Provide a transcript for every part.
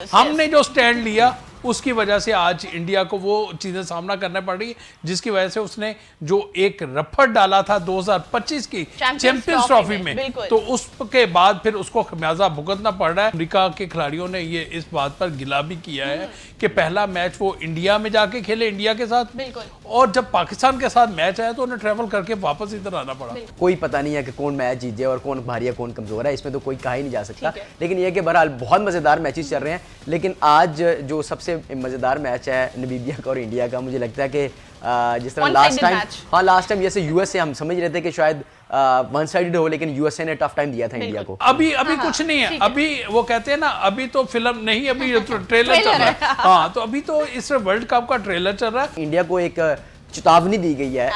हमने जो स्टैंड लिया उसकी वजह से आज इंडिया को वो चीजें सामना करना पड़ रही है जिसकी वजह से उसने जो एक रफड़ डाला था 2025 की चैंपियंस ट्रॉफी में तो उसके बाद फिर उसको खमियाजा भुगतना पड़ रहा है। अमेरिका के खिलाड़ियों ने ये इस बात पर गिला भी किया है कि पहला मैच वो इंडिया में जाके खेले इंडिया के साथ, और जब पाकिस्तान के साथ मैच आया तो उन्हें ट्रेवल करके वापस इधर आना पड़ा। कोई पता नहीं है कि कौन मैच जीत जाए और कौन भारी है कौन कमजोर है, इसमें तो कोई कहा ही नहीं जा सकता। लेकिन यह कि बहरहाल बहुत मजेदार मैचेस चल रहे हैं। लेकिन आज जो सबसे मजेदार मैच है नामीबिया का और इंडिया का, मुझे लगता है कि जिस तरह लास्ट टाइम जैसे यूएसए हम समझ रहे थे कि शायद वन साइडेड हो, लेकिन यूएसए ने टफ टाइम दिया था इंडिया को। अभी कुछ नहीं है, अभी वो कहते हैं ना अभी तो फिल्म नहीं, अभी तो ट्रेलर चल रहा है। हाँ, तो अभी तो इस वर्ल्ड कप का ट्रेलर चल रहा है। इंडिया को एक चेतावनी दी गई है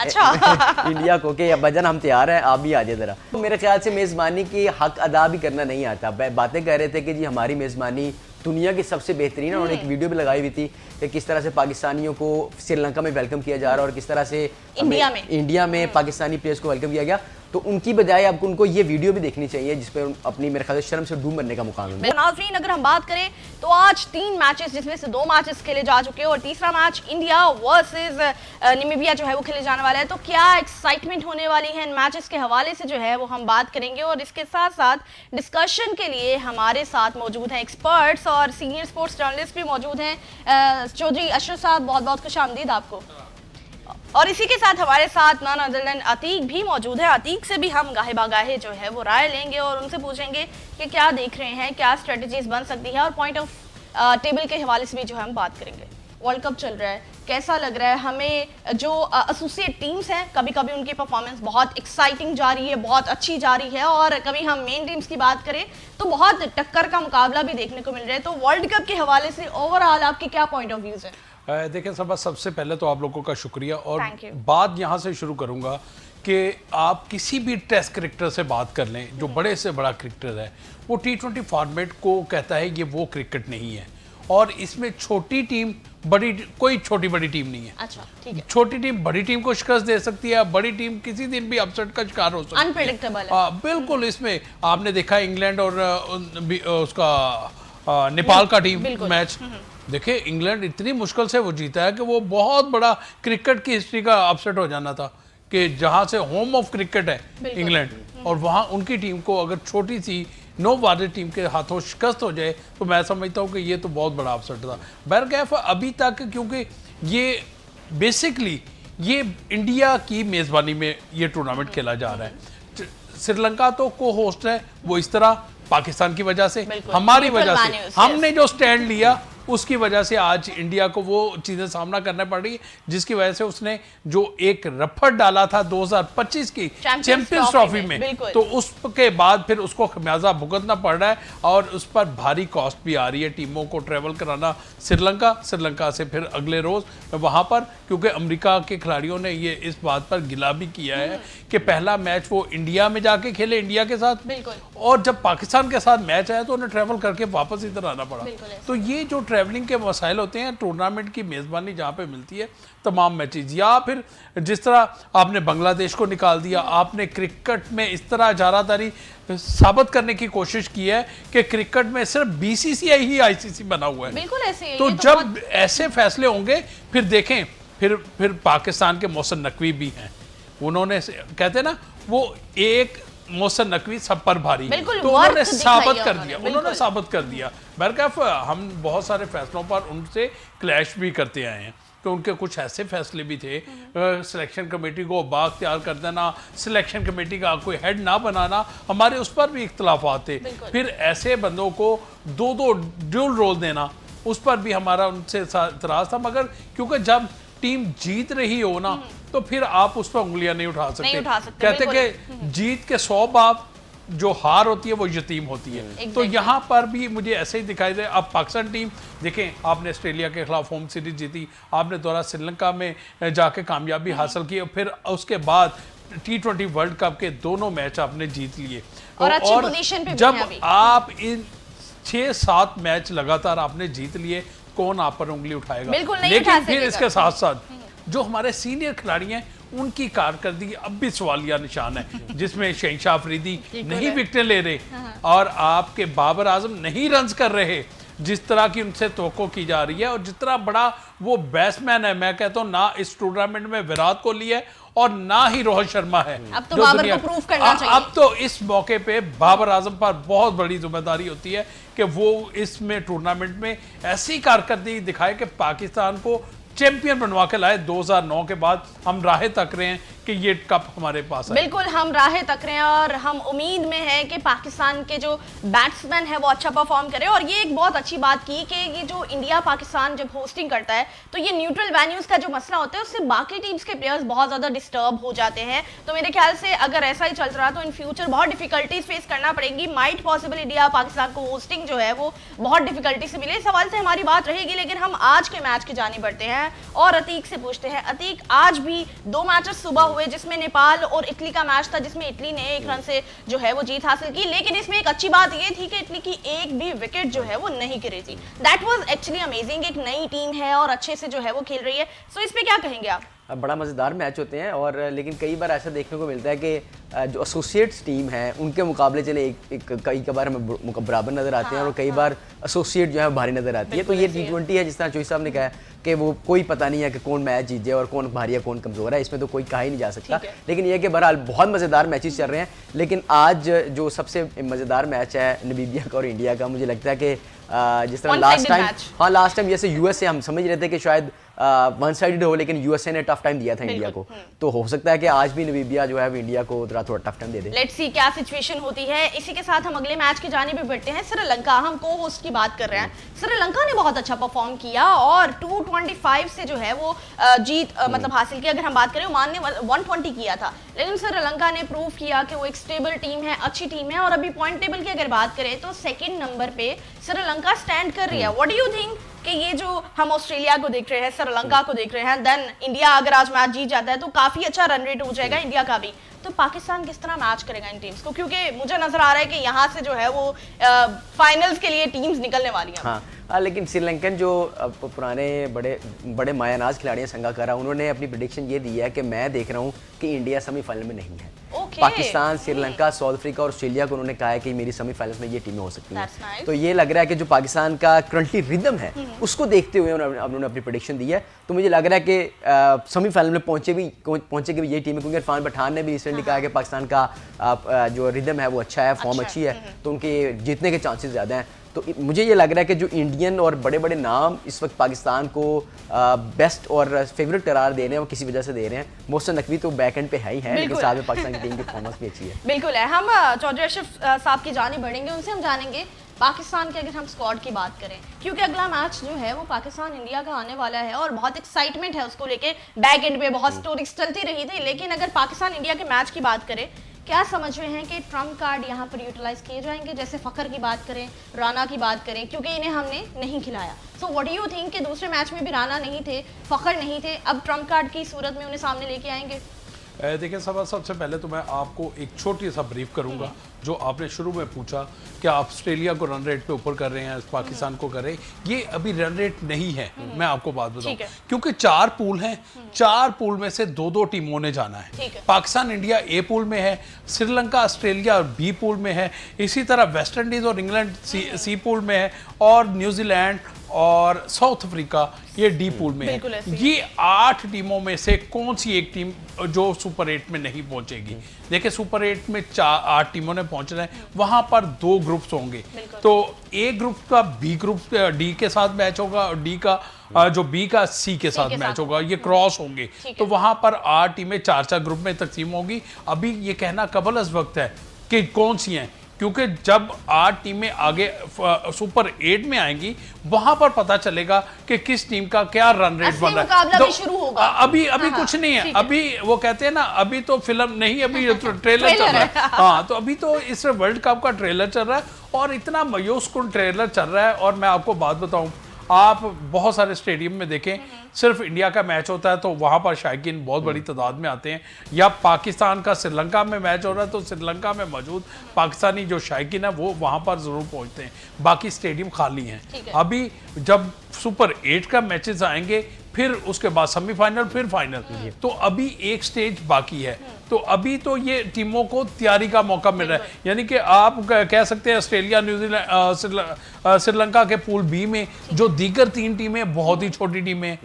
इंडिया को कि भजन हम तैयार हैं, आप भी आ जाए जरा। तो मेरे ख्याल से मेजबानी की हक अदा भी करना नहीं आता। बातें कह रहे थे कि जी हमारी मेजबानी दुनिया की सबसे बेहतरीन है। उन्होंने एक वीडियो भी लगाई हुई थी कि किस तरह से पाकिस्तानियों को श्रीलंका में वेलकम किया जा रहा है और किस तरह से इंडिया में पाकिस्तानी प्लेयर्स को वेलकम किया गया। तो उनकी बजाय अब उनको ये वीडियो भी देखनी चाहिए जिसपे अपनी मेरे ख्याल से शर्म से डूब मरने का मुकाम है। नाज़रीन, अगर हम बात करें तो आज 3 मैचेस जिसमें से 2 मैचेस खेले जा चुके हैं और तीसरा मैच इंडिया वर्सेस नामीबिया जो है वो खेले जाने वाला है। तो क्या एक्साइटमेंट होने वाली है इन मैचेस के हवाले से जो है वो हम बात करेंगे। और इसके साथ साथ डिस्कशन के लिए हमारे साथ मौजूद हैं एक्सपर्ट्स और सीनियर स्पोर्ट्स जर्नलिस्ट भी मौजूद हैं। चौधरी अशरफ साहब, बहुत बहुत खुशामदीद आपको। और इसी के साथ हमारे साथ नन अदर देन अतीक भी मौजूद है। अतीक से भी हम गाहे बागाहे जो है वो राय लेंगे और उनसे पूछेंगे कि क्या देख रहे हैं, क्या स्ट्रेटजीज बन सकती है, और पॉइंट ऑफ टेबल के हवाले से भी जो है हम बात करेंगे। वर्ल्ड कप चल रहा है, कैसा लग रहा है हमें? जो एसोसिएट टीम्स हैं कभी कभी उनकी परफॉर्मेंस बहुत एक्साइटिंग जा रही है, बहुत अच्छी जा रही है, और कभी हम मेन टीम्स की बात करें तो बहुत टक्कर का मुकाबला भी देखने को मिल रहा है। तो वर्ल्ड कप के हवाले से ओवरऑल आपके क्या पॉइंट ऑफ व्यूज है? देखें सबसे पहले तो आप लोगों का शुक्रिया, और बात यहाँ से शुरू करूँगा कि आप किसी भी टेस्ट क्रिकेटर से बात कर लें जो बड़े से बड़ा क्रिकेटर है, वो T20 फॉर्मेट को कहता है ये वो क्रिकेट नहीं है, और इसमें छोटी टीम बड़ी, कोई छोटी बड़ी टीम नहीं है। अच्छा, ठीक है। छोटी टीम बड़ी टीम को शिकस्त दे सकती है, बड़ी टीम किसी दिन भी अपसेट का शिकार हो सकती है, अनप्रेडिक्टेबल है। बिल्कुल। इसमें आपने देखा इंग्लैंड और उसका नेपाल का टीम मैच, देखिए इंग्लैंड इतनी मुश्किल से वो जीता है कि वो बहुत बड़ा क्रिकेट की हिस्ट्री का अपसेट हो जाना था कि जहां से होम ऑफ क्रिकेट है इंग्लैंड, और वहां उनकी टीम को अगर छोटी सी नो वादे टीम के हाथों शिकस्त हो जाए तो मैं समझता हूं कि ये तो बहुत बड़ा अपसेट था। बहरकैफ अभी तक क्योंकि ये बेसिकली ये इंडिया की मेज़बानी में ये टूर्नामेंट खेला जा रहा है। श्रीलंका तो को होस्ट है, वो इस तरह पाकिस्तान की वजह से, हमारी वजह से, हमने जो स्टैंड लिया उसकी वजह से आज इंडिया को वो चीजें सामना करना पड़ रही है जिसकी वजह से उसने जो एक रफड़ डाला था 2025 की चैंपियंस ट्रॉफी में तो उसके बाद फिर उसको खमियाजा भुगतना पड़ रहा है, और उस पर भारी कॉस्ट भी आ रही है टीमों को ट्रेवल कराना श्रीलंका से फिर अगले रोज वहां पर, क्योंकि अमेरिका के खिलाड़ियों ने ये इस बात पर गिला भी किया है कि पहला मैच वो इंडिया में जाके खेले इंडिया के साथ, और जब पाकिस्तान के साथ मैच आया तो उन्हें ट्रेवल करके वापस इधर आना पड़ा। तो ये जो ट्रैवलिंग के मसाइल होते हैं, टूर्नामेंट की मेज़बानी जहाँ पे मिलती है तमाम मैचेस, या फिर जिस तरह आपने बांग्लादेश को निकाल दिया, आपने क्रिकेट में इस तरह इजारादारी साबित करने की कोशिश की है कि क्रिकेट में सिर्फ BCCI ही ICC बना हुआ है। बिल्कुल ऐसे ही। तो जब ऐसे फैसले होंगे फिर देखें, फिर पाकिस्तान के मोहसिन नकवी भी हैं, उन्होंने कहते हैं ना वो एक मोहसिन नकवी सब पर भारी, तो उन्होंने साबित कर दिया। बहरकैफ हम बहुत सारे फैसलों पर उनसे क्लैश भी करते आए हैं, तो उनके कुछ ऐसे फैसले भी थे, सिलेक्शन कमेटी को बाख्तियार कर देना, सिलेक्शन कमेटी का कोई हेड ना बनाना, हमारे उस पर भी इख्तलाफात थे। फिर ऐसे बंदों को दो ड्यूल रोल देना, उस पर भी हमारा उनसे इतराज था, मगर क्योंकि जब टीम जीत रही हो ना तो फिर आप उस पर उंगलियां नहीं उठा सकते। कहते कि जीत के 100 बाप, जो हार होती है वो यतीम होती है। तो यहाँ पर भी मुझे ऐसे ही दिखाई दे। अब पाकिस्तान टीम देखें, आपने ऑस्ट्रेलिया के खिलाफ होम सीरीज जीती, आपने दौरा श्रीलंका में जाके कामयाबी हासिल की, फिर उसके बाद T20 वर्ल्ड कप के दोनों मैच आपने जीत लिए, और जब आप इन 6-7 मैच लगातार आपने जीत लिए, कौन आप पर उंगली उठाएगा? लेकिन फिर इसके साथ साथ जो हमारे सीनियर खिलाड़ी हैं उनकी कारकर्दगी अब भी सवालिया निशान है, जिसमें शहनशाह अफरीदी नहीं विकेटें ले रहे और आपके बाबर आजम नहीं रन्स कर रहे, जिस तरह की उनसे तवक्को की जा रही है और जितना बड़ा वो बैट्समैन है, मैं कहता हूँ ना इस टूर्नामेंट में विराट कोहली है और ना ही रोहित शर्मा है। अब तो बाबर को प्रूफ करना चाहिए। अब तो इस मौके पे बाबर आजम पर बहुत बड़ी जिम्मेदारी होती है कि वो इसमें टूर्नामेंट में ऐसी कारकर्दगी दिखाए कि पाकिस्तान को चैंपियन बनवा के लाए। 2009 के बाद हम राहें तक रहे हैं कि ये कप हमारे पास है। बिल्कुल हम राहें तक रहे हैं और हम उम्मीद में हैं कि पाकिस्तान के जो बैट्समैन है वो अच्छा परफॉर्म करे। और ये एक बहुत अच्छी बात की कि ये जो इंडिया पाकिस्तान जब होस्टिंग करता है तो ये न्यूट्रल वेन्यूज का जो मसला होता है उससे बाकी टीम्स के प्लेयर्स बहुत ज्यादा डिस्टर्ब हो जाते हैं। तो मेरे ख्याल से अगर ऐसा ही चल रहा तो इन फ्यूचर बहुत डिफिकल्टीज फेस करना पड़ेगी। माइट पॉसिबल इंडिया पाकिस्तान को होस्टिंग जो है वो बहुत डिफिकल्टी से मिले, इस सवाल से हमारी बात रहेगी। लेकिन हम आज के मैच की जानी बढ़ते हैं और अतीक से पूछते हैं। अतीक, आज भी 2 मैचेस सुबह हुए जिसमें नेपाल और इटली का मैच था जिसमें इटली ने 1 रन से जो है वो जीत हासिल की, लेकिन इसमें एक अच्छी बात ये थी कि इटली की एक भी विकेट जो है वो नहीं गिरी थी। That was actually amazing. एक नई टीम है और अच्छे से जो है वो खेल रही है। सो इस पे क्या कहेंगे आप? बड़ा मज़ेदार मैच होते हैं और लेकिन कई बार ऐसा देखने को मिलता है कि जो एसोसिएट्स टीम है उनके मुकाबले चले कई बार हमें बराबर नज़र आते हैं और कई बार एसोसिएट जो है भारी नज़र आती है। तो ये T20 है, जिस तरह चोई साहब ने कहा कि वो कोई पता नहीं है कि कौन मैच जीत जाए और कौन भारी है कौन कमज़ोर है, इसमें तो कोई कहा ही नहीं जा सकता। लेकिन यह कि बहरहाल बहुत मज़ेदार मैचेस चल रहे हैं। लेकिन आज जो सबसे मज़ेदार मैच है नामीबिया का और इंडिया का, मुझे लगता है कि जिस तरह लास्ट टाइम जैसे यूएसए हम समझ रहे थे कि शायद वन साइडेड हो, लेकिन यूएसए ने टफ टाइम दिया था इंडिया को, तो हो सकता है कि आज भी नामीबिया जो है वो इंडिया को थोड़ा tough time they they. Let's see क्या सिचुएशन होती है। इसी के साथ हम अगले मैच की जाने भी बढ़ते हैं। श्रीलंका, हम को होस्ट की बात कर रहे हैं। श्रीलंका ने बहुत अच्छा परफॉर्म किया और 225 से जो है वो जीत मतलब हासिल की। अगर हम बात करें ओमान ने 120 किया था, लेकिन श्रीलंका ने प्रूव किया कि वो एक स्टेबल टीम है, अच्छी टीम है। और अभी पॉइंट टेबल की अगर बात करें तो 2nd नंबर पे श्रीलंका स्टैंड कर रही है। व्हाट डू यू थिंक कि ये जो हम ऑस्ट्रेलिया को देख रहे हैं, श्रीलंका को देख रहे हैं, देन इंडिया अगर आज मैच जीत जाता है तो काफी अच्छा रन रेट हो जाएगा इंडिया का भी, तो पाकिस्तान किस तरह मैच करेगा इन टीम्स को? क्योंकि मुझे नजर आ रहा है कि यहाँ से जो है वो फाइनल्स के लिए टीम्स निकलने वाली हैं। हाँ, लेकिन श्रीलंकन जो पुराने बड़े मायानाज खिलाड़ी हैं संगाकारा, उन्होंने अपनी प्रेडिक्शन ये दी है कि मैं देख रहा हूँ कि इंडिया सेमीफाइनल में नहीं है। पाकिस्तान, श्रीलंका, साउथ अफ्रीका और ऑस्ट्रेलिया को उन्होंने कहा है कि मेरी सेमीफाइनल्स में ये टीमें हो सकती हैं। तो ये लग रहा है कि जो पाकिस्तान का करंटली रिदम है उसको देखते हुए उन्होंने अपनी प्रेडिक्शन दी है। तो मुझे लग रहा है कि सेमीफाइनल में पहुंचेगी भी ये टीम है, क्योंकि इरफान पठान ने भी रिसेंटली कहा कि पाकिस्तान का जो रिदम है वो अच्छा है, फॉर्म अच्छी है, तो उनके जीतने के चांसेस ज़्यादा हैं। तो मुझे ये लग रहा है कि जो इंडियन और बड़े बड़े नाम इस वक्त पाकिस्तान को बेस्ट और फेवरेट करार दे रहे हैं वो किसी वजह से दे रहे हैं। मोहसिन नकवी तो बैक एंड पे है ही है, लेकिन साथ में पाकिस्तान की टीम की परफॉर्मेंस भी अच्छी है। बिल्कुल है। हम चौधरी अशरफ साहब की जाने बढ़ेंगे, उनसे हम जानेंगे पाकिस्तान के अगर हम स्क्वाड की बात करें, क्योंकि अगला मैच जो है वो पाकिस्तान इंडिया का आने वाला है और बहुत एक्साइटमेंट है उसको लेके। बैक एंड पे बहुत स्टोरीज चलती रही थी, लेकिन अगर पाकिस्तान इंडिया के मैच की बात करें, क्या समझ रहे हैं कि ट्रम्प कार्ड यहाँ पर यूटिलाइज किए जाएंगे? जैसे फखर की बात करें, राना की बात करें, क्योंकि इन्हें हमने नहीं खिलाया। So what do you think कि दूसरे मैच में भी राना नहीं थे, फखर नहीं थे, अब ट्रम्प कार्ड की सूरत में उन्हें सामने लेके आएंगे? देखिए सबसे पहले तो मैं आपको एक छोटी सा ब्रीफ करूंगा। जो आपने शुरू में पूछा कि ऑस्ट्रेलिया को रन रेट पे ऊपर कर रहे हैं, पाकिस्तान को कर रहे हैं, ये अभी रन रेट नहीं है। मैं आपको बात बताऊं, क्योंकि 4 पूल हैं, 4 पूल में से 2-2 टीमों ने जाना है। पाकिस्तान इंडिया ए पूल में है, श्रीलंका ऑस्ट्रेलिया बी पूल में है, इसी तरह वेस्ट इंडीज और इंग्लैंड सी पूल में है, और न्यूजीलैंड और साउथ अफ्रीका ये डी पूल में है। ये 8 टीमों में से कौन सी एक टीम जो सुपर 8 में नहीं पहुंचेगी? देखिए सुपर 8 में 8 टीमों ने पहुंचना है, वहां पर 2 ग्रुप्स होंगे। तो ए ग्रुप का बी ग्रुप डी के साथ मैच होगा और डी का जो बी का सी के साथ मैच होगा, ये क्रॉस होंगे। तो वहां पर 8 टीमें 4-4 ग्रुप में तकसीम होगी। अभी ये कहना कबल अज़ वक्त है कि कौन सी हैं, क्योंकि जब 8 टीमें आगे सुपर 8 में आएंगी वहां पर पता चलेगा कि किस टीम का क्या रन रेट बन रहा है। तो शुरू होगा। अभी कुछ नहीं है, अभी वो कहते हैं ना, अभी तो फिल्म नहीं, अभी तो ट्रेलर चल रहा है। हाँ, तो अभी तो इस वर्ल्ड कप का ट्रेलर चल रहा है और इतना मायूस कुन ट्रेलर चल रहा है। और मैं आपको बात बताऊं, आप बहुत सारे स्टेडियम में देखें, सिर्फ इंडिया का मैच होता है तो वहाँ पर शायकीन बहुत बड़ी तादाद में आते हैं, या पाकिस्तान का श्रीलंका में मैच हो रहा है तो श्रीलंका में मौजूद पाकिस्तानी जो शायकीन है वो वहाँ पर ज़रूर पहुँचते हैं, बाकी स्टेडियम खाली हैं। अभी जब सुपर 8 का मैचेस आएंगे फिर उसके बाद सेमीफाइनल, फिर फाइनल। तो अभी एक स्टेज बाकी है, तो अभी तो ये टीमों को तैयारी का मौका मिल रहा है। यानी कि आप कह सकते हैं ऑस्ट्रेलिया, न्यूजीलैंड, श्रीलंका के पूल बी में जो दीगर 3 टीमें बहुत ही छोटी टीमें,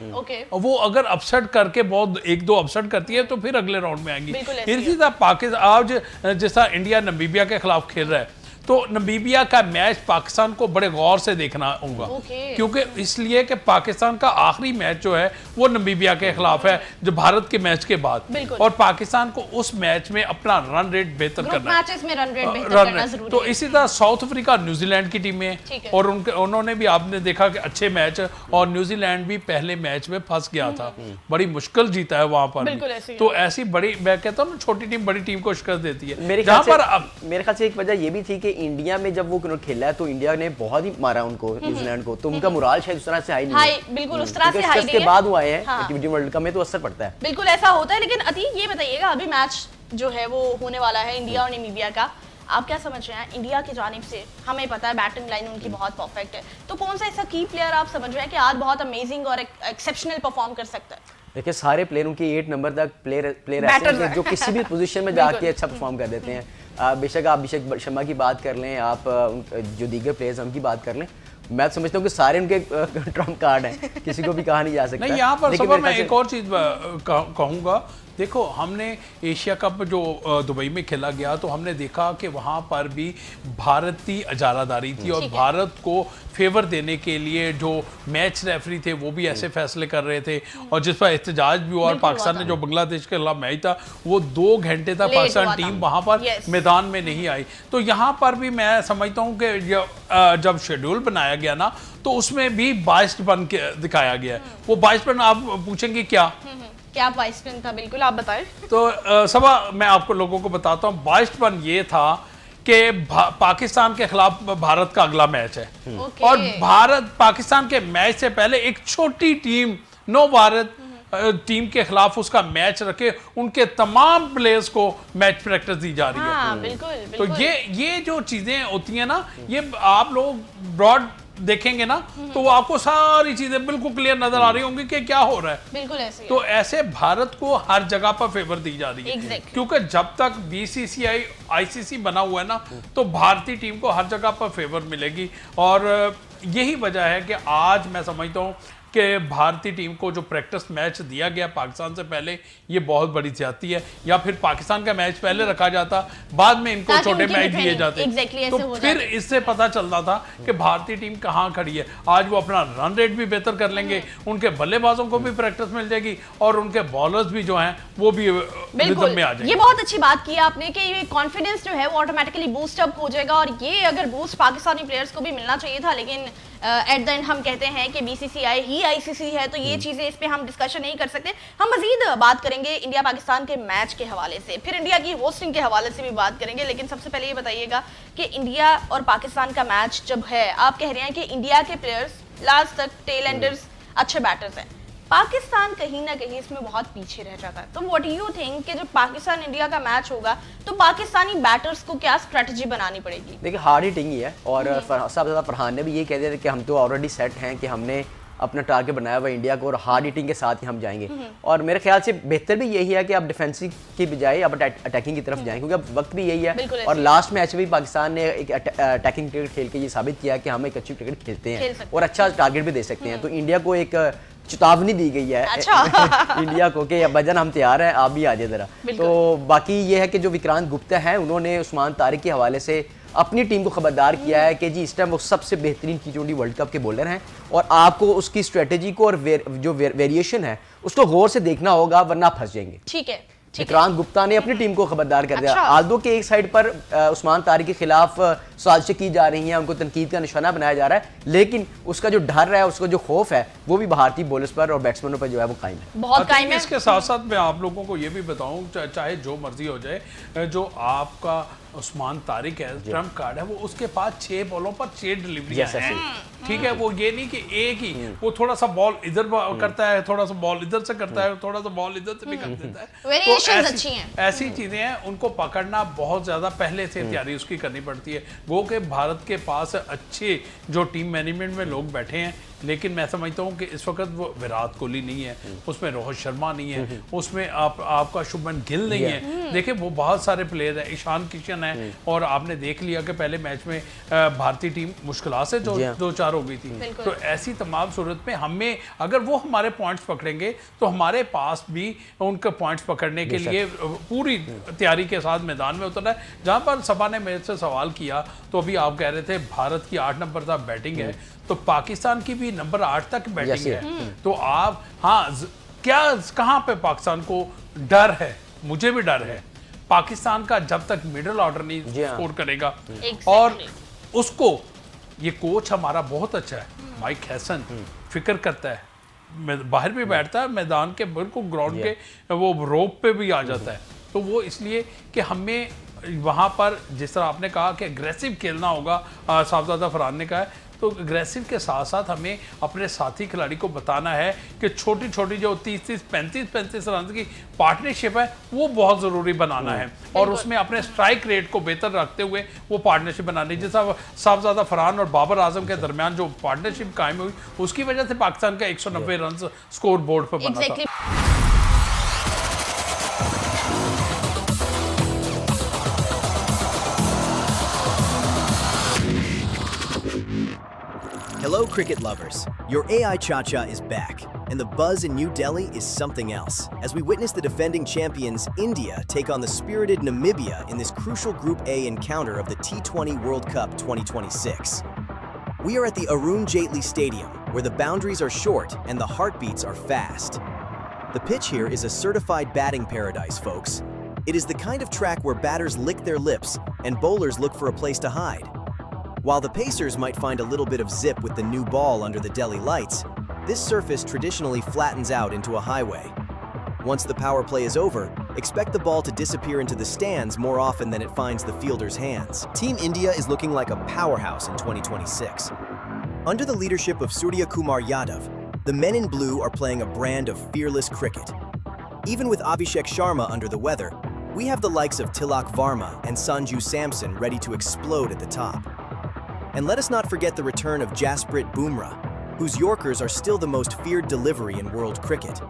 वो अगर अपसेट करके बहुत 1-2 अपसेट करती है तो फिर अगले राउंड में आएंगी। इसी तरह पाकिस्तान आज जैसा इंडिया नामीबिया के खिलाफ खेल रहा है, तो नामीबिया का मैच पाकिस्तान को बड़े गौर से देखना होगा, क्योंकि इसलिए कि पाकिस्तान का आखिरी मैच जो है वो नामीबिया के खिलाफ है, जो भारत के मैच के बाद, और पाकिस्तान को उस मैच में अपना रन रेट बेहतर करना है, मैचेस में रन रेट बेहतर करना जरूरी तो है। इसी तरह साउथ अफ्रीका, न्यूजीलैंड की टीमें, और उन्होंने भी आपने देखा कि अच्छे मैच, और न्यूजीलैंड भी पहले मैच में फंस गया था, बड़ी मुश्किल जीता है वहां पर। तो ऐसी बड़ी, मैं कहता हूँ छोटी टीम बड़ी टीम को शिकस्त देती है। मेरे ख्याल से एक वजह ये भी थी कि इंडिया में जब वो खेला है तो इंडिया ने बहुत ही मारा उनको, न्यूजीलैंड को, तो उनका मुराल शायद उस तरह से हाई नहीं है। बिल्कुल उस तरह से हाई नहीं है। के बाद हुआ है हाँ। टी20 वर्ल्ड कप में तो असर पड़ता है, बिल्कुल ऐसा होता है। लेकिन अतीक ये बताइएगा, अभी मैच जो है वो होने वाला है इंडिया और नामीबिया का, आप क्या समझ रहे हैं इंडिया की जानिब से? हमें पता है बैटिंग लाइन उनकी बहुत परफेक्ट है, तो कौन सा ऐसा की प्लेयर आप समझ रहे हैं कि आज बहुत अमेजिंग और एक्सेप्शनल परफॉर्म कर सकता है? देखिए सारे प्लेयर उनके 8 नंबर तक प्लेयर ऐसे हैं जो किसी भी पोजीशन में जाके अच्छा परफॉर्म कर देते हैं। बेशक आप अभिषेक शर्मा की बात कर लें, आप जो दीगर प्लेयर्स उनकी बात कर लें, मैं समझता हूँ कि सारे उनके ट्रम्प कार्ड हैं, किसी को भी कहा नहीं जा सकता। नहीं, यहाँ पर मैं एक और चीज़ कहूँगा, देखो हमने एशिया कप जो दुबई में खेला गया, तो हमने देखा कि वहाँ पर भी भारत की इजारादारी थी, और भारत को फेवर देने के लिए जो मैच रेफरी थे वो भी ऐसे फैसले कर रहे थे, और जिस पर एहतजाज भी हुआ, और पाकिस्तान ने जो बांग्लादेश के खिलाफ मैच था वो 2 घंटे तक पाकिस्तान टीम वहाँ पर मैदान में नहीं आई। तो यहाँ पर भी मैं समझता हूँ कि जब शेड्यूल बनाया गया ना, तो उसमें भी बाइस्डपन दिखाया गया। वो बाइस्डपन आप पूछेंगे क्या बाइस्डपन था? बिल्कुल आप बताएं। तो सबा मैं आपको लोगों को बताता हूँ, बाइस्डपन ये था कि पाकिस्तान के खिलाफ भारत का अगला मैच है, और भारत पाकिस्तान के मैच से पहले एक छोटी टीम नव भारत टीम के खिलाफ उसका मैच रखे, उनके तमाम प्लेयर्स को मैच प्रैक्टिस दी जा रही है। हाँ, बिल्कुल। तो ये जो चीजें होती हैं ना, ये आप लोग ब्रॉड देखेंगे ना, तो वो आपको सारी चीजें बिल्कुल क्लियर नजर आ रही होंगी कि क्या हो रहा है। बिल्कुल ऐसे तो ऐसे भारत को हर जगह पर फेवर दी जा रही है, क्योंकि जब तक बीसीसीआई आईसीसी बना हुआ है ना, तो भारतीय टीम को हर जगह पर फेवर मिलेगी, और यही वजह है कि आज मैं समझता हूँ कि भारतीय टीम को जो प्रैक्टिस मैच दिया गया पाकिस्तान से पहले, ये बहुत बड़ी ज्यादती है। या फिर पाकिस्तान का मैच पहले रखा जाता, बाद में इनको छोटे मैच दिए जाते, तो फिर इससे पता चलता था कि भारतीय टीम कहाँ खड़ी है। आज वो अपना रन रेट भी बेहतर कर लेंगे, उनके बल्लेबाजों को भी प्रैक्टिस मिल जाएगी, और उनके बॉलर्स भी जो हैं वो भी रिदम में आ जाएंगे। ये बहुत अच्छी बात की आपने कि ये कॉन्फिडेंस जो है वो ऑटोमेटिकली बूस्ट अप हो जाएगा, और ये अगर बूस्ट पाकिस्तानी प्लेयर्स को भी मिलना चाहिए था, लेकिन एट द एंड हम कहते हैं कि बीसीसीआई ही आईसीसी है, तो ये चीजें इस पे हम डिस्कशन नहीं कर सकते। हम मजीद बात करेंगे इंडिया पाकिस्तान के मैच के हवाले से, फिर इंडिया की होस्टिंग के हवाले से भी बात करेंगे, लेकिन सबसे पहले ये बताइएगा कि इंडिया और पाकिस्तान का मैच जब है, आप कह रहे हैं कि इंडिया के प्लेयर्स लास्ट तक टेल एंडर्स अच्छे बैटर्स हैं, पाकिस्तान कहीं ना कहीं इसमें बहुत पीछे रह जाता है। तो व्हाट डू यू थिंक कि जब पाकिस्तान इंडिया का मैच होगा तो पाकिस्तानी बैटर्स को क्या स्ट्रेटजी बनानी पड़ेगी? देखिए हार्ड हिटिंग ही है, और सबसे ज़्यादा फरहान ने भी ये कह दिया था कि हम तो ऑलरेडी सेट हैं कि हमने अपना टारगेट बनाया हुआ इंडिया को, और हार्ड हिटिंग के साथ ही हम जाएंगे। और मेरे ख्याल से बेहतर भी यही है कि आप डिफेंसिव की बजाय आप अटैकिंग की तरफ जाएं, क्योंकि अब वक्त भी यही है। और लास्ट मैच में भी पाकिस्तान ने एक अटैकिंग क्रिकेट खेल के ये साबित किया कि हम एक अच्छी क्रिकेट खेलते हैं और अच्छा टारगेट भी दे सकते हैं। तो इंडिया को एक चेतावनी दी गई है इंडिया को कि भजन हम तैयार हैं, आप भी आ जाए जरा। तो बाकी ये है कि जो विक्रांत गुप्ता हैं, उन्होंने उस्मान तारिक के हवाले से अपनी टीम को खबरदार किया है कि जी इस टाइम वो सबसे बेहतरीन T20 वर्ल्ड कप के बॉलर हैं, और आपको उसकी स्ट्रेटेजी को और जो वेरिएशन है उसको गौर से देखना होगा, वरना फंस जाएंगे। ठीक है। विक्रांत गुप्ता ने अपनी टीम को खबरदार कर दिया। आल्दो के एक साइड पर उस्मान तारिक के खिलाफ साजिशें की जा रही हैं, उनको तनकीद का निशाना बनाया जा रहा है, लेकिन उसका जो डर है, उसका जो खौफ है, वो भी भारतीय बॉलर्स पर और बैट्समैनों पर जो है वो कायम है, बहुत कायम है। इसके साथ साथ मैं आप लोगों को ये भी बताऊं, चाहे जो मर्जी हो जाए, जो आपका उस्मान तारिक है, ट्रम्प कार्ड है, वो उसके पास 6 बॉलों पर 6 डिलीवरियां हैं। ठीक है, वो ये नहीं कि एक ही, वो थोड़ा सा बॉल इधर करता है, थोड़ा सा बॉल इधर से करता है, थोड़ा सा बॉल इधर से भी कर देता है। वेरिएशंस अच्छी हैं। ऐसी चीजें हैं, उनको पकड़ना बहुत ज्यादा पहले से तैयारी उसकी करनी पड़ती है। वो कि भारत के पास अच्छे जो टीम मैनेजमेंट में लोग बैठे हैं, लेकिन मैं समझता हूँ कि इस वक्त वो विराट कोहली नहीं है, उसमें रोहित शर्मा नहीं है, उसमें आपका शुभमन गिल नहीं है। देखिए वो बहुत सारे प्लेयर हैं, ईशान किशन है, और आपने देख लिया कि पहले मैच में भारतीय टीम मुश्किल से जो 2-4 हो गई थी। तो ऐसी तमाम सूरत में हमें, अगर वो हमारे पॉइंट्स पकड़ेंगे तो हमारे पास भी उनके पॉइंट्स पकड़ने के लिए पूरी तैयारी के साथ मैदान में उतरना है। जहाँ पर सभा ने मेरे से सवाल किया तो अभी आप कह रहे थे भारत की 8 नंबर तक बैटिंग है, तो पाकिस्तान की भी नंबर 8 तक बैटिंग है। तो आप क्या कहाँ पे पाकिस्तान को डर है? मुझे भी डर है पाकिस्तान का, जब तक मिडिल ऑर्डर नहीं स्कोर करेगा। और उसको ये कोच हमारा बहुत अच्छा है, माइक हैसन, फिक्र करता है, बाहर भी बैठता है, मैदान के बिल्कुल ग्राउंड के वो रोप पे भी आ जाता है। तो वो इसलिए कि हमें वहाँ पर, जिस तरह आपने कहा कि एग्रेसिव खेलना होगा, साहबजादा फरहान ने कहा है, तो एग्रेसिव के साथ साथ हमें अपने साथी खिलाड़ी को बताना है कि छोटी छोटी जो 30-30, 35-35 रन की पार्टनरशिप है वो बहुत ज़रूरी बनाना है, और उसमें अपने स्ट्राइक रेट को बेहतर रखते हुए वो पार्टनरशिप बनानी है। जैसा साहबजादा फरहान और बाबर आजम के दरमियान जो पार्टनरशिप कायम हुई, उसकी वजह से पाकिस्तान का 190 रन स्कोर बोर्ड पर बना था। Hello, cricket lovers. Your AI Cha-Cha is back, and the buzz in New Delhi is something else, as we witness the defending champions, India, take on the spirited Namibia in this crucial Group A encounter of the T20 World Cup 2026. We are at the Arun Jaitley Stadium, where the boundaries are short and the heartbeats are fast. The pitch here is a certified batting paradise, folks. It is the kind of track where batters lick their lips and bowlers look for a place to hide. While the Pacers might find a little bit of zip with the new ball under the Delhi lights, this surface traditionally flattens out into a highway. Once the power play is over, expect the ball to disappear into the stands more often than it finds the fielder's hands. Team India is looking like a powerhouse in 2026. Under the leadership of Surya Kumar Yadav, the men in blue are playing a brand of fearless cricket. Even with Abhishek Sharma under the weather, we have the likes of Tilak Varma and Sanju Samson ready to explode at the top. And let us not forget the return of Jasprit Bumrah, whose Yorkers are still the most feared delivery in world cricket.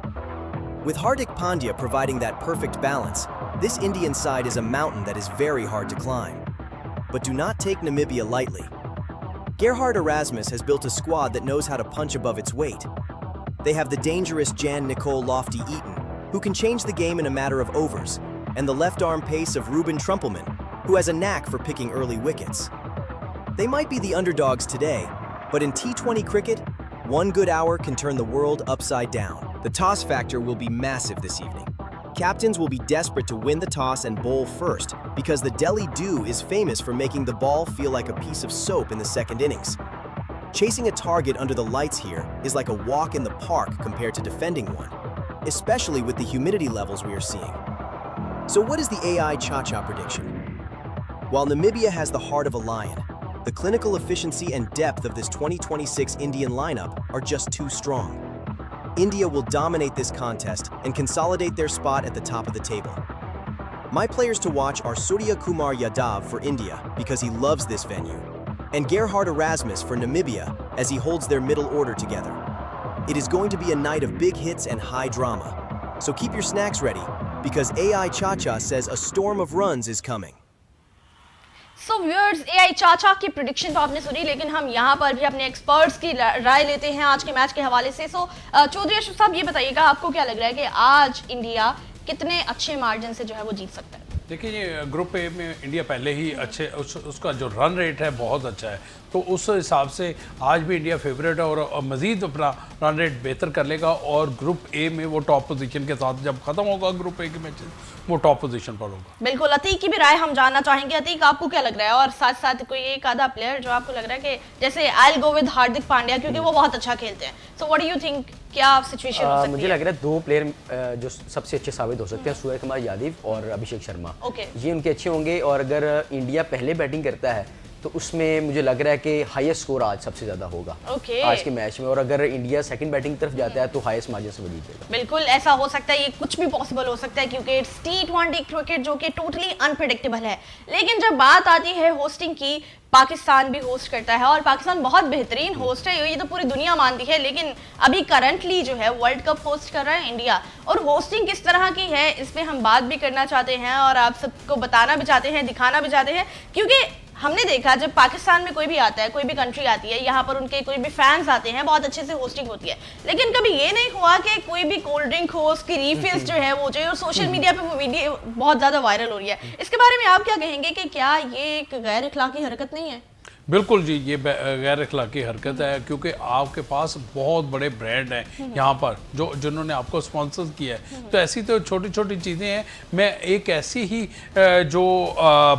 With Hardik Pandya providing that perfect balance, this Indian side is a mountain that is very hard to climb. But do not take Namibia lightly. Gerhard Erasmus has built a squad that knows how to punch above its weight. They have the dangerous Jan Nicole Lofty-Eaton, who can change the game in a matter of overs, and the left-arm pace of Ruben Trumpelman, who has a knack for picking early wickets. They might be the underdogs today, but in T20 cricket, one good hour can turn the world upside down. The toss factor will be massive this evening. Captains will be desperate to win the toss and bowl first, because the Delhi Dew is famous for making the ball feel like a piece of soap in the second innings. Chasing a target under the lights here is like a walk in the park compared to defending one, especially with the humidity levels we are seeing. So what is the AI Cha-Cha prediction? While Namibia has the heart of a lion, the clinical efficiency and depth of this 2026 Indian lineup are just too strong. India will dominate this contest and consolidate their spot at the top of the table. My players to watch are Surya Kumar Yadav for India because he loves this venue, and Gerhard Erasmus for Namibia as he holds their middle order together. It is going to be a night of big hits and high drama. So keep your snacks ready because AI Cha-Cha says a storm of runs is coming. So viewers, AI चाचा की prediction तो आपने सुनी, लेकिन हम यहाँ पर भी अपने एक्सपर्ट्स की राय लेते हैं आज के मैच के हवाले से। सो चौधरी अशरफ साहब, ये बताइएगा आपको क्या लग रहा है कि आज इंडिया कितने अच्छे मार्जिन से जो है वो जीत सकता है? देखिए, ये ग्रुप ए में इंडिया पहले ही अच्छे उसका जो रन रेट है बहुत अच्छा है, तो उस हिसाब से आज भी इंडिया फेवरेट है और मज़ीद अपना रन रेट बेहतर कर लेगा, और ग्रुप ए में वो टॉप पोजीशन के साथ जब खत्म होगा ग्रुप ए के मैचेस वो टॉप पोजीशन पर होगा। बिल्कुल, अतीक की भी राय हम जानना चाहेंगे। अतीक, आपको क्या लग रहा है, और साथ साथ कोई एक आधा प्लेयर जो आपको लग रहा है कि जैसे I will go with Hardik Pandya क्योंकि वो बहुत अच्छा खेलते हैं, so what do you think, क्या सिचुएशन हो सकती है? मुझे लग रहा है दो प्लेयर जो सबसे अच्छे साबित हो सकते हैं, सूर्य कुमार यादव और अभिषेक शर्मा। Okay. ये उनके अच्छे होंगे, और अगर इंडिया पहले बैटिंग करता है तो उसमें मुझे लग रहा है कि हाईएस्ट स्कोर आज सबसे ज़्यादा होगा आज के मैच में। और अगर इंडिया सेकंड बैटिंग की तरफ जाता है तो हाईएस्ट मार्जिन से वो जीतेगा। बिल्कुल ऐसा हो सकता है, ये कुछ भी पॉसिबल हो सकता है क्योंकि इट्स T20 क्रिकेट जो कि टोटली अनप्रेडिक्टेबल है। लेकिन जब बात आती है होस्टिंग की, पाकिस्तान भी होस्ट करता है और पाकिस्तान बहुत बेहतरीन होस्ट है, ये तो पूरी दुनिया मानती है। लेकिन अभी करंटली जो है वर्ल्ड कप होस्ट कर रहा है इंडिया, और होस्टिंग किस तरह की है इस पे हम बात भी करना चाहते हैं और आप सबको बताना भी चाहते हैं, दिखाना भी चाहते हैं। क्योंकि हमने देखा जब पाकिस्तान में कोई भी आता है, कोई भी कंट्री आती है, यहाँ पर उनके कोई भी फैंस आते हैं, बहुत अच्छे से होस्टिंग होती है। लेकिन कभी ये नहीं हुआ कि कोई भी कोल्ड ड्रिंक हो, उसकी रीफिल्स जो है वो जो है, और सोशल मीडिया पे वो वीडियो बहुत ज़्यादा वायरल हो रही है। इसके बारे में आप क्या कहेंगे कि क्या ये एक गैर अखलाकी हरकत नहीं है? बिल्कुल जी, ये गैर अखलाकी हरकत है क्योंकि आपके पास बहुत बड़े ब्रांड हैं यहाँ पर जिन्होंने आपको स्पॉन्सर किया है। तो ऐसी तो छोटी छोटी चीज़ें हैं। मैं एक ऐसी ही जो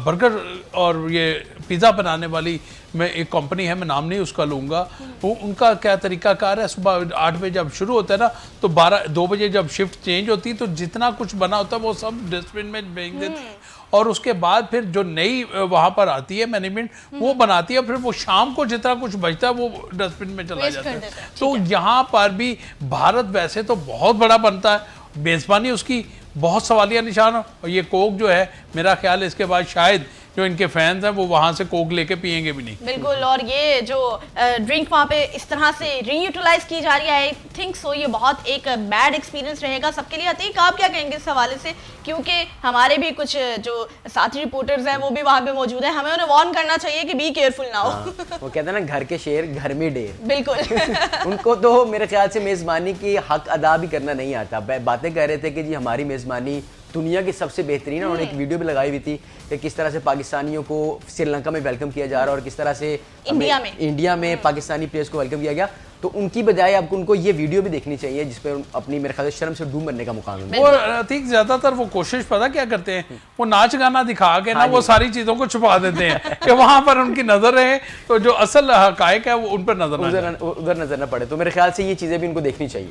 बर्गर और ये पिज़्ज़ा बनाने वाली मैं एक कंपनी है, मैं नाम नहीं उसका लूँगा, वो उनका क्या तरीकाकार है, सुबह 8 बजे जब शुरू होता है ना तो 2 बजे जब शिफ्ट चेंज होती है तो जितना कुछ बना होता है वो सब डस्टबिन में फेंक देते हैं और उसके बाद फिर जो नई वहाँ पर आती है मैनेजमेंट वो बनाती है, फिर वो शाम को जितना कुछ बचता है वो डस्टबिन में चला जाता है। तो यहाँ पर भी भारत वैसे तो बहुत बड़ा बनता है, मेज़बानी उसकी बहुत सवालिया निशान है। और ये कोक जो है मेरा ख्याल है इसके बाद शायद जो इनके फैंस हैं वो वहाँ से कोक लेके पियेंगे भी नहीं। बिल्कुल, और ये जो ड्रिंक वहाँ पे इस तरह से रीयूटिलाइज की जा रही है, आई थिंक सो ये बहुत एक बैड एक्सपीरियंस रहेगा सबके लिए। अतीक आप क्या कहेंगे इस हवाले से, क्योंकि हमारे भी कुछ जो साथी रिपोर्टर्स हैं वो भी वहाँ पे मौजूद है, हमें उन्हें वार्न करना चाहिए कि बी केयरफुल ना हो। वो कहते हैं ना घर के शेर घर में डेर। बिल्कुल उनको तो मेरे ख्याल से मेज़बानी की हक अदा भी करना नहीं आता। बातें कह रहे थे कि जी हमारी मेज़बानी दुनिया की सबसे बेहतरीन है। उन्होंने एक वीडियो भी लगाई हुई थी कि किस तरह से पाकिस्तानियों को श्रीलंका में वेलकम किया जा रहा है और किस तरह से इंडिया में पाकिस्तानी प्लेयर्स को वेलकम किया गया। तो उनकी बजाय अब उनको ये वीडियो भी देखनी चाहिए जिसपे अपनी मेरे ख्याल से शर्म से डूब मरने का मुकाम है। वो ठीक ज्यादातर वो कोशिश पता क्या करते हैं, वो नाच गाना दिखा के ना वो सारी चीजों को छुपा देते हैं कि वहां पर उनकी नजर रहे तो जो असल हकायक है वो उन पर उधर नजर न पड़े। तो मेरे ख्याल से ये चीजें भी उनको देखनी चाहिए।